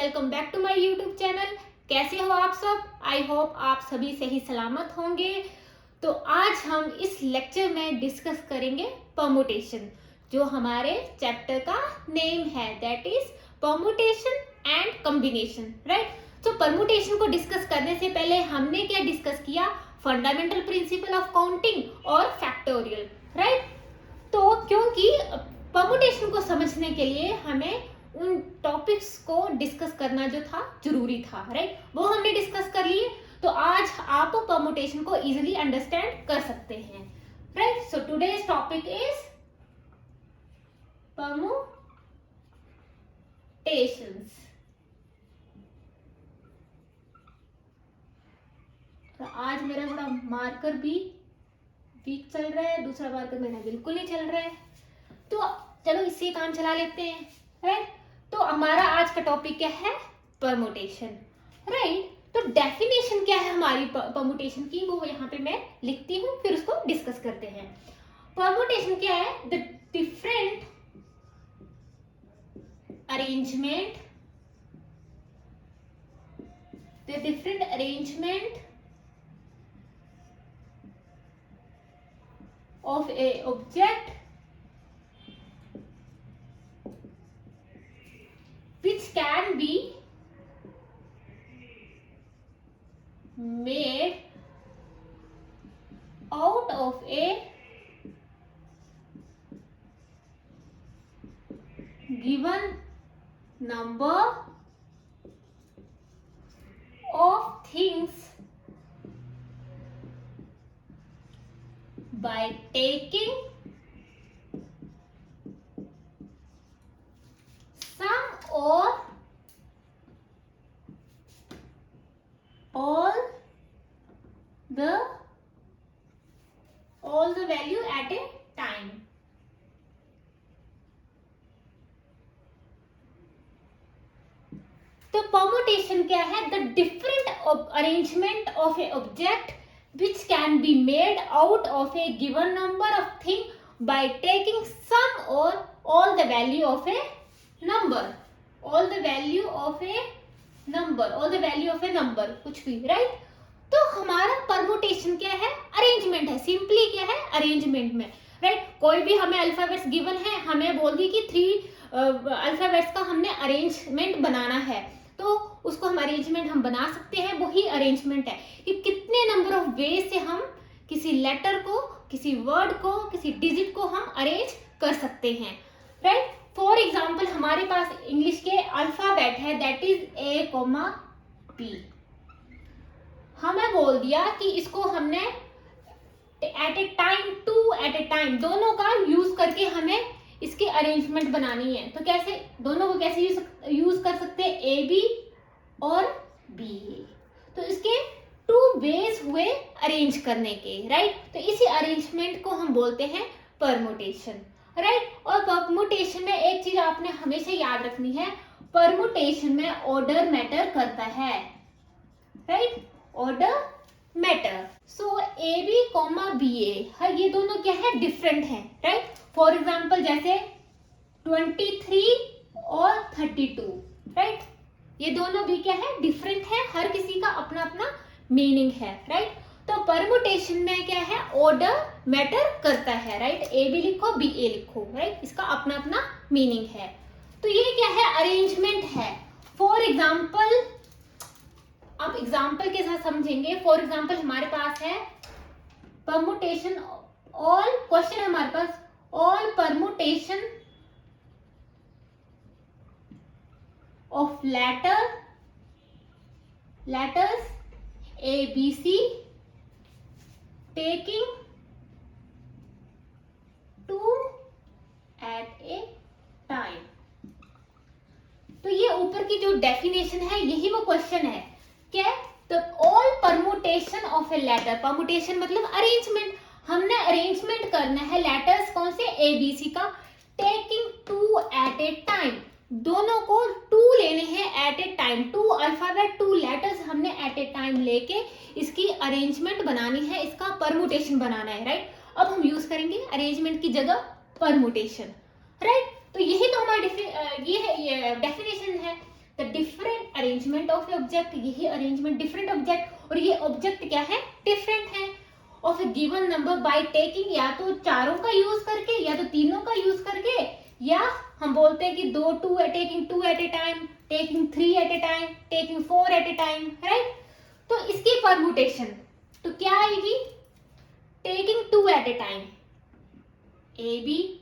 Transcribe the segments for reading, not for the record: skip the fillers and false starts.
Welcome back to my YouTube channel. कैसे हो आप सब? आई होप आप सभी सही सलामत होंगे। तो आज हम इस लेक्चर में डिस्कस करेंगे परमुटेशन, जो हमारे चैप्टर का नेम है, that is permutation and combination, right. तो परमुटेशन को डिस्कस करने से पहले हमने क्या डिस्कस किया? फंडामेंटल प्रिंसिपल ऑफ काउंटिंग और फैक्टोरियल, राइट। तो क्योंकि परमुटेशन को समझने के लिए हमें उन टॉपिक्स को डिस्कस करना जो था जरूरी था, राइट, वो हमने डिस्कस कर लिए। तो आज आप परमुटेशन को इजीली अंडरस्टैंड कर सकते हैं, right. So today's topic is permutations. तो आज मेरा थोड़ा मार्कर भी वीक चल रहा है, दूसरा मार्कर मेरा बिल्कुल नहीं चल रहा है। तो चलो इससे काम चला लेते हैं, राइट। तो हमारा आज का टॉपिक क्या है? Permutation, right. तो डेफिनेशन क्या है हमारी परमुटेशन की, वो यहाँ पे मैं लिखती हूँ, फिर उसको डिस्कस करते हैं। परमुटेशन क्या है? The different arrangement of a object which can be made out of a given number of things by taking some or all the value at a time. तो परमुटेशन क्या है? The different arrangement of A object which can be made out of a given number of things by taking some or all the value of a number, कुछ भी, right. तो हमारा permutation क्या है? Arrangement है। Simply क्या है? Arrangement में, राइट। कोई भी हमें अल्फाबेट्स गिवन है, हमें बोल दी कि 3 अल्फाबेट्स का हमने अरेंजमेंट बनाना है, तो उसको हम अरेंजमेंट हम बना सकते हैं। वही अरेंजमेंट है कि कितने नंबर ऑफ वे से हम किसी लेटर को, किसी वर्ड को, किसी डिजिट को हम अरेंज कर सकते हैं, राइट। फॉर एग्जाम्पल हमारे पास इंग्लिश के अल्फाबेट है, दैट इज A, B। हमें बोल दिया कि इसको हमने एट ए टाइम दोनों का यूज करके हमें इसकी अरेंजमेंट बनानी है। तो कैसे, दोनों को कैसे यूज कर सकते हैं? ए बी और बी ए। तो इसके 2 वेज हुए अरेंज करने के, राइट। तो इसी अरेंजमेंट को हम बोलते हैं परमुटेशन, राइट। और परमुटेशन में एक चीज आपने हमेशा याद रखनी है, परमुटेशन में ऑर्डर मैटर करता है, right. Order matter. So A B comma B A, ये दोनों क्या है? डिफरेंट है, राइट। फॉर एग्जाम्पल जैसे 23 और 32, राइट। ये दोनों भी क्या है? डिफरेंट है। हर किसी का अपना अपना मीनिंग है, राइट। तो परमुटेशन में क्या है? ऑर्डर मैटर करता है, राइट। ए बी लिखो, बी ए लिखो, राइट। इसका अपना अपना मीनिंग है। तो ये क्या है? अरेंजमेंट है। फॉर एग्जाम्पल, अब एग्जाम्पल के साथ समझेंगे। फॉर एग्जाम्पल हमारे पास है परमुटेशन, ऑल क्वेश्चन है हमारे पास, all permutation of letters A B C taking 2 at a time। तो ये ऊपर की जो डेफिनेशन है, यही वो क्वेश्चन है। क्या? तो all permutation of a letter, permutation मतलब अरेंजमेंट, हमने अरेंजमेंट करना है लेटर्स कौन से? ए बी सी का, टेकिंग 2 at a टाइम, दोनों को 2 लेने हैं at a time. 2 alphabet, 2 letters हमने एट ए टाइम लेके इसकी अरेंजमेंट बनानी है, इसका परमुटेशन बनाना है, राइट। अब हम यूज करेंगे अरेंजमेंट की जगह परमुटेशन, राइट। तो यही तो हमारा ये डेफिनेशन है, the different arrangement of object, यही अरेंजमेंट डिफरेंट ऑब्जेक्ट, और ये ऑब्जेक्ट क्या है, डिफरेंट है, of A given number by taking, या तो चारों का यूज करके या तो तीनों का यूज करके, या हम बोलते हैं कि taking two at a time, taking 3 at a time, taking 4 at a time, right. तो इसकी परमुटेशन तो क्या आएगी, taking 2 at a time A B,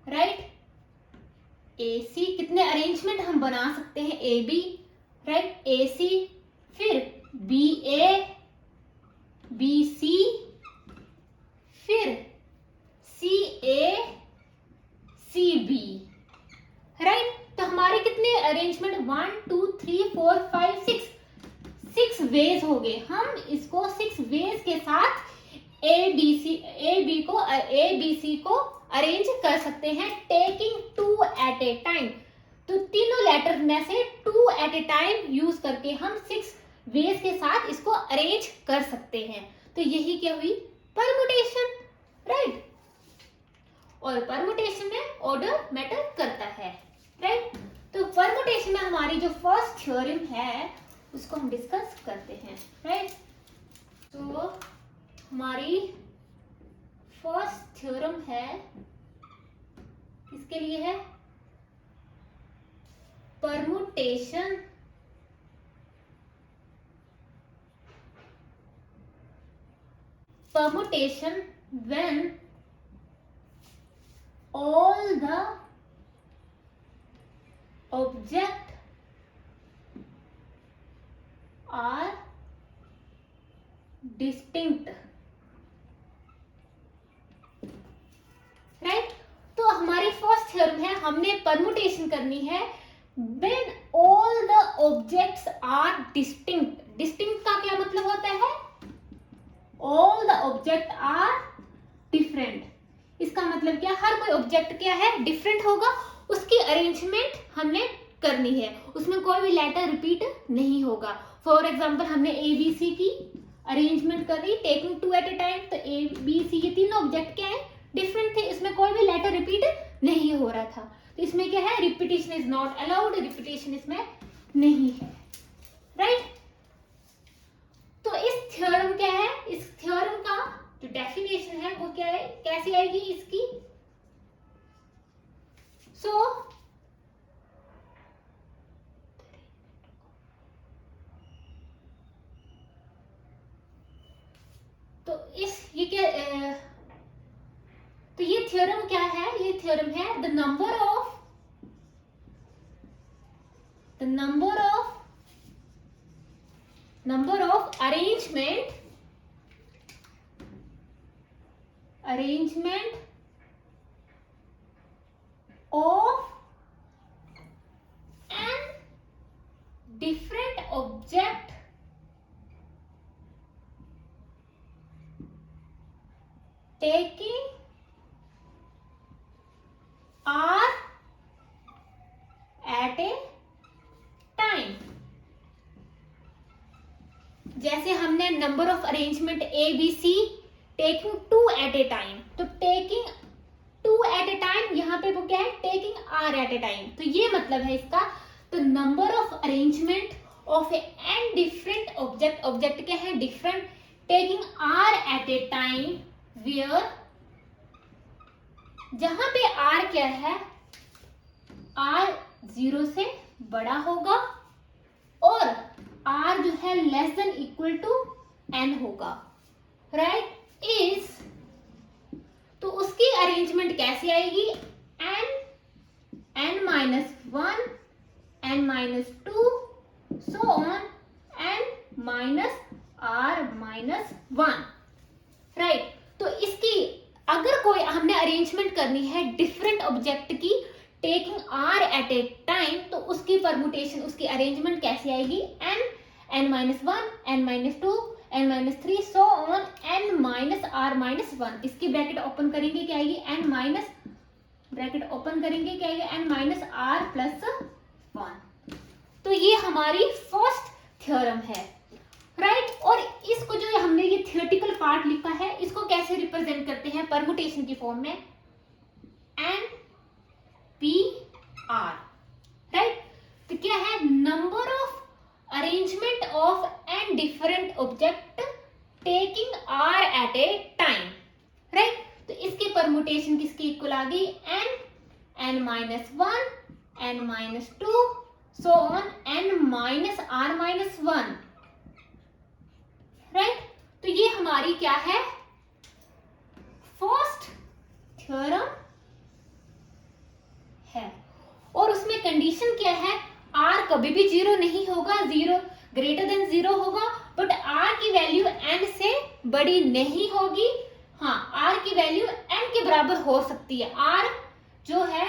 right, A C, कितने अरेंजमेंट हम बना सकते हैं, ए बी, राइट, ए सी, फिर बी ए, बी सी, फिर सी ए, सी बी, राइट। तो हमारे कितने अरेंजमेंट 1 2 3 4 5 6 वेज हो गए। हम इसको 6 वेज के साथ ए बी सी को अरेंज कर सकते हैं, टेकिंग 2 एट ए टाइम। तो तीनों लेटर में से 2 एट ए टाइम यूज करके हम 6 वेज के साथ इसको अरेंज कर सकते हैं। तो यही क्या हुई, परमुटेशन, राइट। और परमुटेशन में ऑर्डर मैटर करता है, राइट। तो परमुटेशन में हमारी जो फर्स्ट थ्योरम है उसको हम डिस्कस करते हैं, राइट। तो हमारी फर्स्ट थ्योरम है, किसके लिए है, permutation when all the object are distinct, right. तो हमारी फर्स्ट थ्योरम है, हमने परमुटेशन करनी है when all the objects are distinct। Distinct का क्या मतलब होता है, all the object are different। इसका मतलब क्या, हर कोई ऑब्जेक्ट क्या है, डिफरेंट होगा, उसकी अरेंजमेंट हमने करनी है, उसमें कोई भी लेटर रिपीट नहीं होगा। फॉर एग्जांपल हमने ए बी सी की अरेंजमेंट कर दी, टेकिंग 2 एट ए टाइम, तो ए बी सी ये तीनों ऑब्जेक्ट क्या है, डिफरेंट थे, इसमें कोई भी लेटर रिपीट नहीं हो रहा था। तो इसमें क्या है, repetition is not allowed, repetition इसमें नहीं है, राइट। तो इस थ्योरम क्या है, इस थ्योरम का जो डेफिनेशन है वो क्या है, कैसी आएगी इसकी, तो इस ये क्या तो ये थ्योरम क्या है, ये थ्योरम है the number of arrangement of an different object taking R at a time। जैसे हमने number of arrangement A B C taking 2 at a time, तो टेकिंग 2 एट ए टाइम यहाँ पे वो क्या है, taking R at a time. तो ये मतलब है इसका, तो number of arrangement of n different object, object क्या है, different, taking R at a time where, जहां पे R क्या है, R 0 से बड़ा होगा और R जो है less than equal to N होगा, राइट। इज, तो उसकी अरेंजमेंट कैसी आएगी, n minus 1, n minus 2, so on n minus R minus 1, right. तो इसकी अगर कोई हमने अरेंजमेंट करनी है डिफरेंट ऑब्जेक्ट की taking R at a time, तो उसकी परमुटेशन, उसकी अरेंजमेंट कैसी आएगी, n minus 1, n minus 2, n minus 3, so on n minus R minus 1। इसकी ब्रैकेट ओपन करेंगे क्या आएगी, n माइनस, ब्रैकेट ओपन करेंगे क्या आएगी, n माइनस R प्लस 1। तो ये हमारी फर्स्ट थ्योरम है, राइट। और इसको जो हमने ये थियोरेटिकल पार्ट लिखा है, इसको कैसे रिप्रेजेंट करते हैं परमुटेशन की फॉर्म में, n p r, राइट। तो क्या है, arrangement of n different object taking R at a time, right. तो इसकी परमुटेशन किसकी इक्वल आ गई, n -1, n -2 so on n -r-1, right. तो ये हमारी क्या है, फर्स्ट थ्योरम है। और उसमें कंडीशन क्या है, r कभी भी 0 नहीं होगा, 0 ग्रेटर देन 0 होगा, बट r की वैल्यू n से बड़ी नहीं होगी। हाँ, r की वैल्यू n के बराबर हो सकती है, r जो है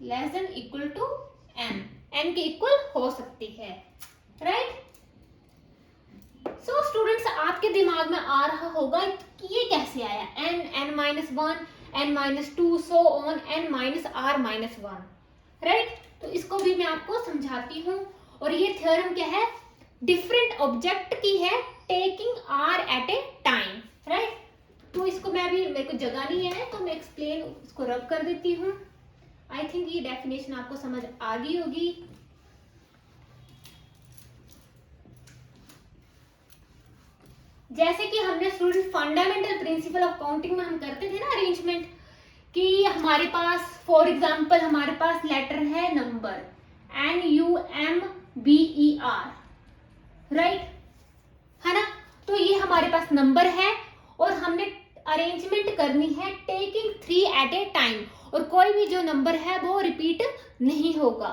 less than equal to n के इक्वल हो सकती है, राइट। सो स्टूडेंट्स, आपके दिमाग में आ रहा होगा कि ये कैसे आया, n -1, n -2 so on n -r-1, right. तो इसको भी मैं आपको समझाती हूँ। और ये थ्योरम क्या है, डिफरेंट ऑब्जेक्ट की है, taking r at a time, right. तो इसको मैं अभी, मेरे को जगह नहीं है तो मैं एक्सप्लेन इसको रब कर देती हूँ। आई थिंक ये डेफिनेशन आपको समझ आ गई होगी। जैसे कि हमने student fundamental principle of counting में हम करते थे ना अरेंजमेंट, कि हमारे पास फॉर एग्जांपल हमारे पास लेटर है नंबर NUMBER, राइट, है ना। तो ये हमारे पास नंबर है और हमने अरेंजमेंट करनी है टेकिंग 3 एट ए टाइम, और कोई भी जो नंबर है वो रिपीट नहीं होगा,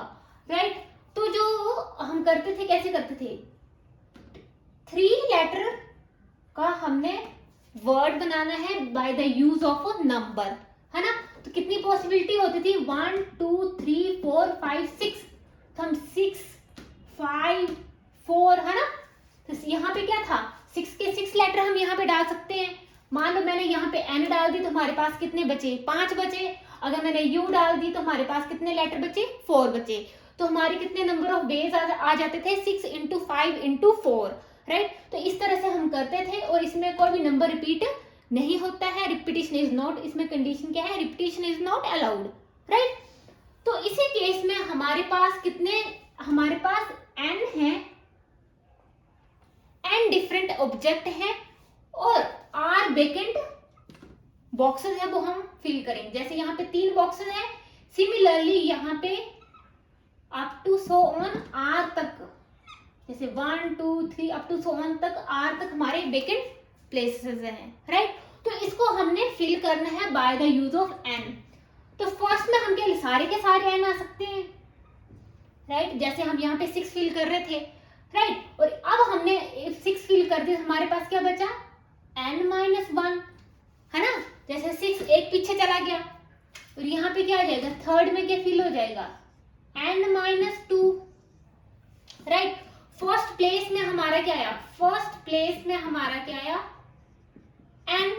राइट। तो जो हम करते थे, कैसे करते थे, 3 लेटर का हमने वर्ड बनाना है by the use of a number, है ना। तो कितनी पॉसिबिलिटी होती थी, 1 2 3 4 5 6, तो हम 6 5 4, है ना। तो यहाँ पे क्या था, 6 के 6 लेटर हम यहाँ पे डाल सकते हैं। मान लो मैंने यहाँ पे n डाल दी तो हमारे पास कितने बचे, 5 बचे। अगर मैंने u डाल दी तो हमारे पास कितने लेटर बचे, 4 बचे। तो हमारे कितने नंबर ऑफ डेज आ जाते थे, 6 × 5 × 4, राइट। तो इस तरह से हम करते थे, और इसमें कोई भी नंबर रिपीट नहीं होता है, रिपीटिशन इज नॉट, इसमें कंडीशन क्या है, repetition is not allowed, right. तो इसी केस में हमारे पास कितने, हमारे पास n है, n डिफरेंट ऑब्जेक्ट है, और r वेकेंट बॉक्सेस है वो हम फिल करेंगे। जैसे यहाँ पे 3 बॉक्सेस है, सिमिलरली यहाँ पे up to so on r तक, जैसे 1 2 3 अप टू सो ऑन तक r तक हमारे वेकेंट प्लेसेस हैं, राइट। तो इसको हमने फिल करना है by the use of n। तो फर्स्ट में हम क्या, सारे के सारे n आ सकते हैं, राइट। जैसे हम यहाँ पे 6 फिल कर रहे थे, राइट। और अब हमने 6 फिल कर दिया, हमारे पास क्या बचा, n -1, है ना। जैसे 6 एक पीछे चला गया, और यहाँ पे क्या आ जाएगा, थर्ड में क्या फिल हो जाएगा, n -2, राइट। फर्स्ट प्लेस में हमारा क्या आया, फर्स्ट प्लेस में हमारा क्या आया, n।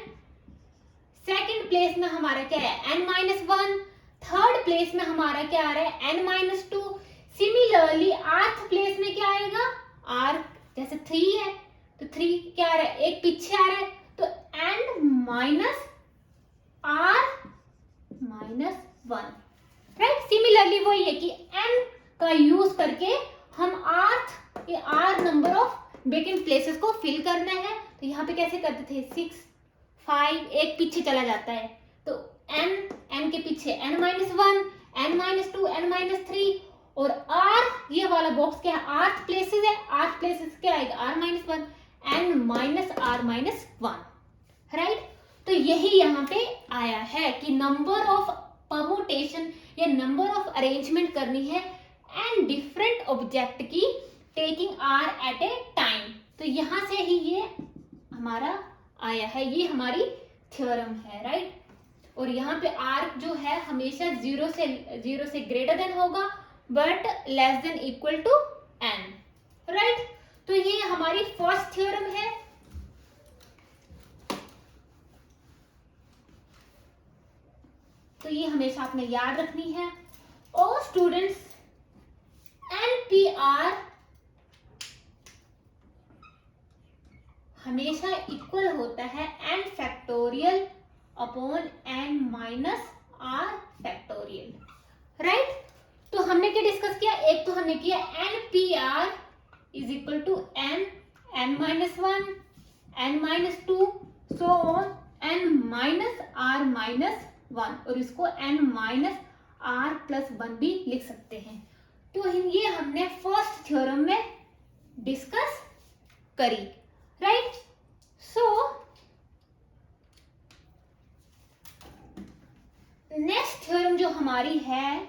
सेकंड प्लेस में हमारा क्या है, n -1। थर्ड प्लेस में हमारा क्या आ रहा है, n -2। सिमिलरली आर्थ प्लेस में क्या आएगा, r, जैसे 3 है तो 3 क्या आ रहा है, एक पीछे आ रहा है, तो n -r-1, राइट। सिमिलरली वही है कि n का यूज करके हम r number of vacant places को फिल करना है। तो यहाँ पे कैसे करते थे, 6 5 एक पीछे चला जाता है, तो n के पीछे n -1, n -2, n -3, और r ये वाला बॉक्स क्या है, आर्थ प्लेसेस है, आर्थ प्लेसेस क्या आएगा, r -1, n -r-1, राइट। तो यही यहाँ पे आया है कि नंबर ऑफ परमुटेशन या नंबर ऑफ अरेंजमेंट करनी है एंड डिफरेंट ऑब्जेक्ट की taking r at a time. तो यहाँ से ही ये हमारा आया है, ये हमारी थ्योरम है, राइट। और यहाँ पे r जो है हमेशा 0 से ग्रेटर देन होगा, but less than equal to n, right. तो ये हमारी फर्स्ट थ्योरम है। तो ये हमेशा आपने याद रखनी है। और स्टूडेंट्स, NPR हमेशा इक्वल होता है n factorial upon n minus r factorial, right. तो हमने क्या डिस्कस किया, एक तो हमने किया NPR is equal to n, n-1, n-2, so on n-r-1, और इसको n-r+1 भी लिख सकते हैं। तो ये हमने फर्स्ट थ्योरम में डिस्कस करी, राइट। सो नेक्स्ट थ्योरम जो हमारी है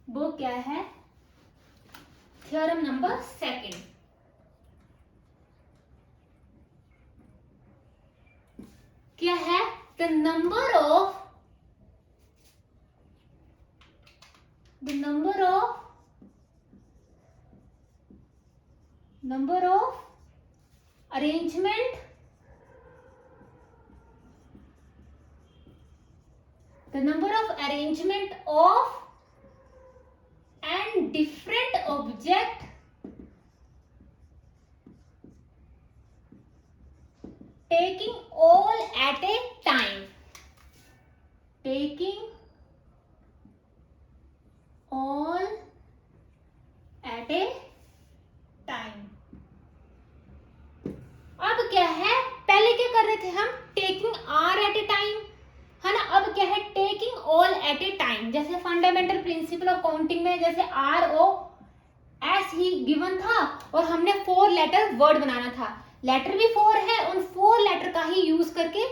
वो क्या है, थ्योरम नंबर 2। क्या है, the number of arrangement of and different object taking all at a time, अब क्या है, पहले क्या कर रहे थे हम, taking R at a time, है ना। अब क्या है, taking all at a time. जैसे फंडामेंटल प्रिंसिपल ऑफ काउंटिंग में जैसे ROS ही गिवन था और हमने 4 लेटर वर्ड बनाना था, लेटर भी 4 है, उन 4 लेटर का ही यूज करके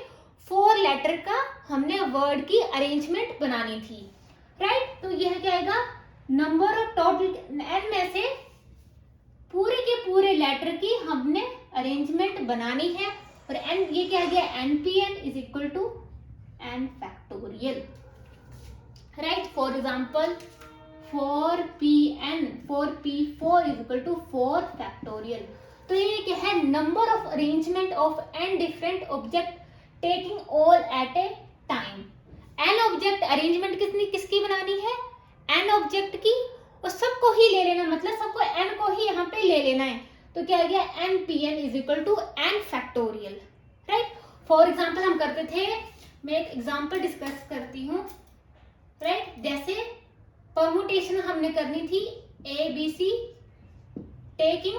4 लेटर का हमने वर्ड की अरेंजमेंट बनानी थी, राइट। तो यह क्या आएगा, नंबर ऑफ टोटल n में से पूरे के पूरे लेटर की हमने अरेंजमेंट बनानी है, और n ये क्या आ गया, npn is equal to n factorial, right. For example 4p4 is equal to 4 factorial. तो ये क्या है, number of arrangement of n different object taking all at a time. n object arrangement किसकी बनानी है, n ऑब्जेक्ट की, और सबको ही ले लेना, मतलब सबको n को ही यहाँ पे ले लेना है। तो क्या आ गया, npn is equal to n factorial, right. For example हम करते थे, मैं एक एग्जाम्पल डिस्कस करती हूँ, राइट। जैसे परमुटेशन हमने करनी थी ABC taking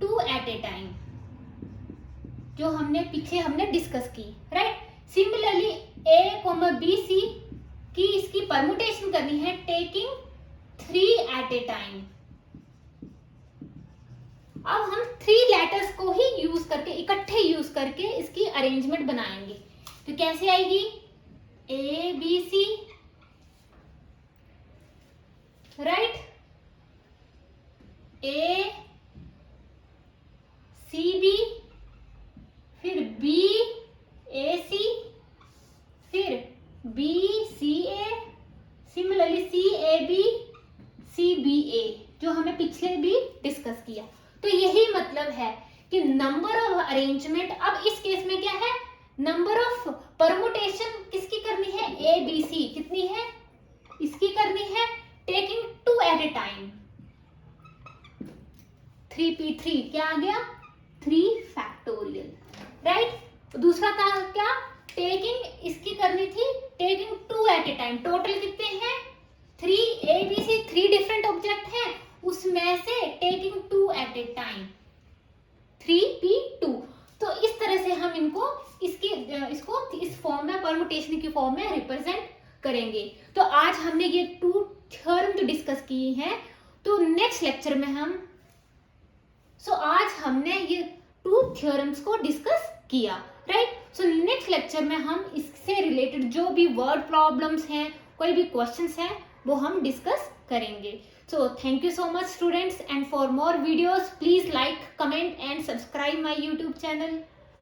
2 at a time, जो हमने पीछे डिस्कस की, राइट। सिमिलरली A, BC की इसकी परमुटेशन करनी है टेकिंग 3 एट ए टाइम। अब हम 3 लेटर्स को ही यूज करके, इकट्ठे यूज करके इसकी अरेंजमेंट बनाएंगे। तो कैसे आएगी, ABC, राइट, ACB, फिर BAC, फिर BCA, सिमिलरली CAB, CBA, जो हमें पिछले भी डिस्कस किया। तो यही मतलब है कि नंबर ऑफ अरेंजमेंट, अब इस केस में क्या है, नंबर ऑफ परमुटेशन किसकी करनी है, ABC कितनी है, इसकी करनी है taking 2 at a time, 3p3 क्या आ गया, 3 फैक्टोरियल, राइट। दूसरा था क्या, टेकिंग इसकी करनी थी taking 2 at a time, total कितने हैं 3, ABC 3 डिफरेंट ऑब्जेक्ट हैं, उसमें से taking 2 at a time 3p2। तो इस तरह से हम इसको इस फॉर्म में, परमुटेशन की फॉर्म में रिप्रेजेंट करेंगे। तो आज हमने ये 2 थ्योरम जो डिस्कस की हैं, तो नेक्स्ट लेक्चर में आज हमने ये 2 थ्योरम्स को डिस्कस किया, राइट। सो नेक्स्ट लेक्चर में हम इससे रिलेटेड जो भी वर्ड प्रॉब्लम्स हैं, कोई भी क्वेश्चंस हैं, वो हम डिस्कस करेंगे। So thank you so much students, and for more videos please like, comment and subscribe my YouTube channel.